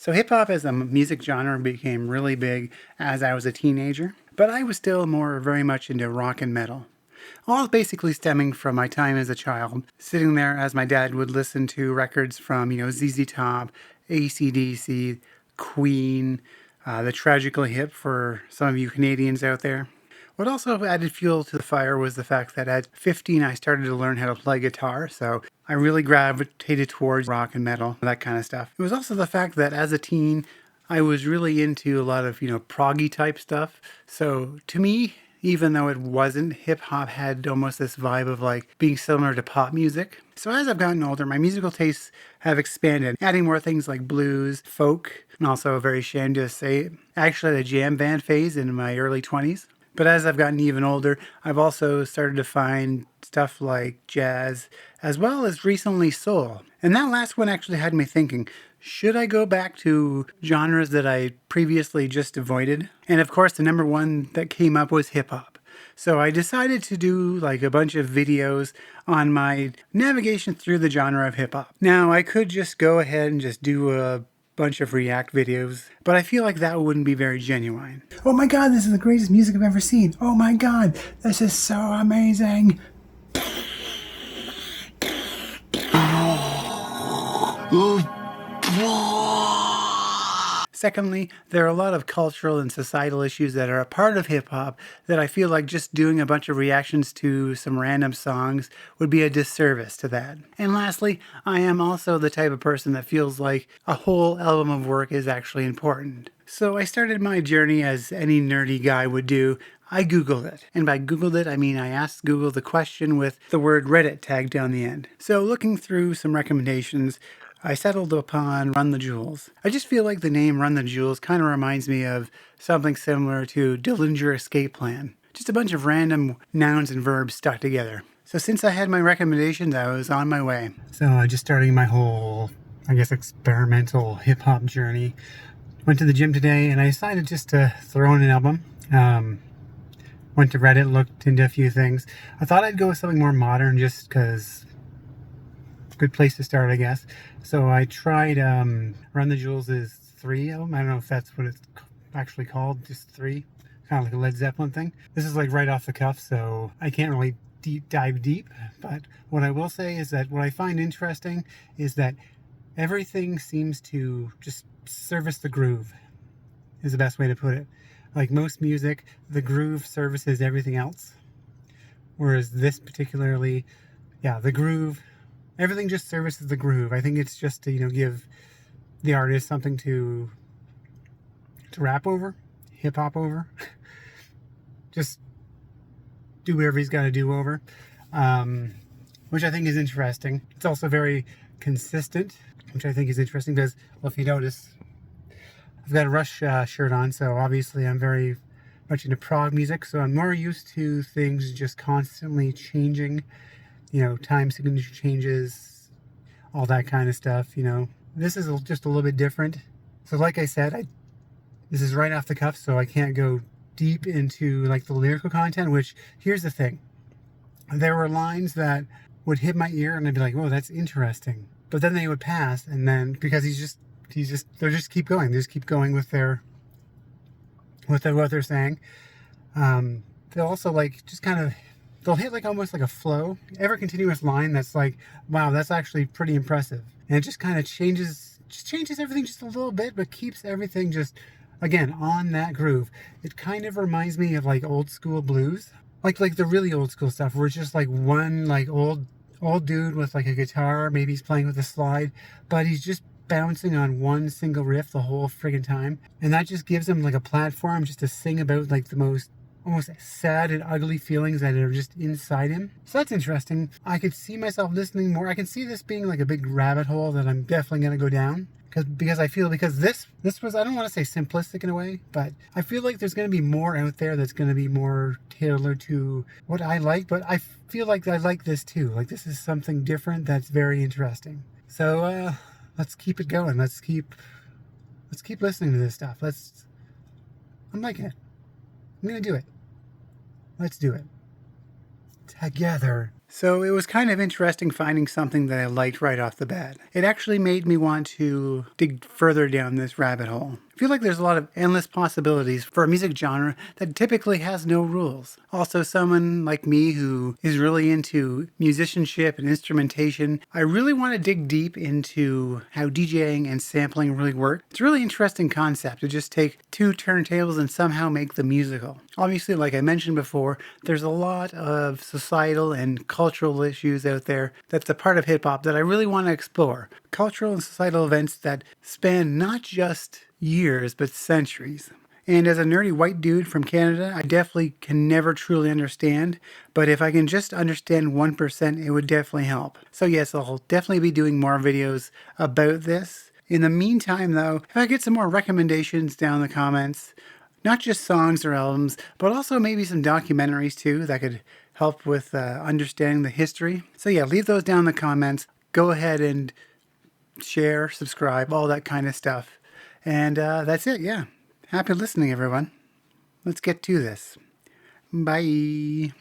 So hip hop as a music genre became really big as I was a teenager, but I was still very much into rock and metal. All basically stemming from my time as a child, sitting there as my dad would listen to records from, ZZ Top, AC/DC, Queen, the Tragically Hip for some of you Canadians out there. What also added fuel to the fire was the fact that at 15 I started to learn how to play guitar, so I really gravitated towards rock and metal, that kind of stuff. It was also the fact that as a teen, I was really into a lot of, proggy type stuff. So to me, even though it wasn't, hip hop had almost this vibe of like being similar to pop music. So as I've gotten older, my musical tastes have expanded, adding more things like blues, folk, and also very ashamed to say, actually had a jam band phase in my early 20s. But as I've gotten even older, I've also started to find stuff like jazz, as well as recently soul. And that last one actually had me thinking, should I go back to genres that I previously just avoided? And of course, the number one that came up was hip hop. So I decided to do like a bunch of videos on my navigation through the genre of hip hop. Now, I could just go ahead and just do a bunch of react videos, but I feel like that wouldn't be very genuine. Oh my god, this is the greatest music I've ever seen. Oh my god, this is so amazing. Secondly, there are a lot of cultural and societal issues that are a part of hip hop that I feel like just doing a bunch of reactions to some random songs would be a disservice to that. And lastly, I am also the type of person that feels like a whole album of work is actually important. So I started my journey as any nerdy guy would do. I Googled it. And by Googled it, I mean I asked Google the question with the word Reddit tagged on the end. So looking through some recommendations, I settled upon Run the Jewels. I just feel like the name Run the Jewels kind of reminds me of something similar to Dillinger Escape Plan. Just a bunch of random nouns and verbs stuck together. So since I had my recommendations, I was on my way. So just starting my whole, experimental hip-hop journey. Went to the gym today and I decided just to throw in an album. Went to Reddit, looked into a few things. I thought I'd go with something more modern just because good place to start, I guess. So I tried Run the Jewels' 3 album. I don't know if that's what it's actually called, just 3. Kind of like a Led Zeppelin thing. This is like right off the cuff, so I can't really dive deep. But what I will say is that what I find interesting is that everything seems to just service the groove, is the best way to put it. Like most music, the groove services everything else. Whereas this particularly, the groove, everything just services the groove. I think it's just to, give the artist something to rap over, hip hop over, just do whatever he's got to do over, which I think is interesting. It's also very consistent, which I think is interesting because, well, if you notice, I've got a Rush shirt on, so obviously I'm very much into prog music, so I'm more used to things just constantly changing, time signature changes, all that kind of stuff, This is just a little bit different. So like I said, this is right off the cuff, so I can't go deep into like the lyrical content, which here's the thing. There were lines that would hit my ear and I'd be like, whoa, that's interesting. But then they would pass, and then because they just keep going. They just keep going with what they're saying. They'll also they'll hit like almost like a flow, ever continuous line that's like, wow, that's actually pretty impressive. And it just kind of changes everything just a little bit, but keeps everything just, again, on that groove. It kind of reminds me of like old school blues, like the really old school stuff, where it's just like one like old dude with like a guitar, maybe he's playing with a slide, but he's just bouncing on one single riff the whole friggin' time, and that just gives him like a platform just to sing about like the most almost sad and ugly feelings that are just inside him. So that's interesting. I could see myself listening more. I can see this being like a big rabbit hole that I'm definitely going to go down. Because this was, I don't want to say simplistic in a way, but I feel like there's going to be more out there that's going to be more tailored to what I like, but I feel like I like this too. Like this is something different that's very interesting. So let's keep it going. Let's keep listening to this stuff. I'm liking it. I'm going to do it. Let's do it. Together. So it was kind of interesting finding something that I liked right off the bat. It actually made me want to dig further down this rabbit hole. I feel like there's a lot of endless possibilities for a music genre that typically has no rules. Also, someone like me who is really into musicianship and instrumentation, I really want to dig deep into how DJing and sampling really work. It's a really interesting concept to just take two turntables and somehow make them musical. Obviously, like I mentioned before, there's a lot of societal and cultural issues out there that's a part of hip hop that I really want to explore. Cultural and societal events that span not just years, but centuries. And as a nerdy white dude from Canada, I definitely can never truly understand. But if I can just understand 1%, it would definitely help. So yes, I'll definitely be doing more videos about this. In the meantime, though, if I get some more recommendations down in the comments, not just songs or albums, but also maybe some documentaries too that could help with understanding the history. So yeah, leave those down in the comments. Go ahead and share, subscribe, all that kind of stuff. And that's it, yeah. Happy listening, everyone. Let's get to this. Bye.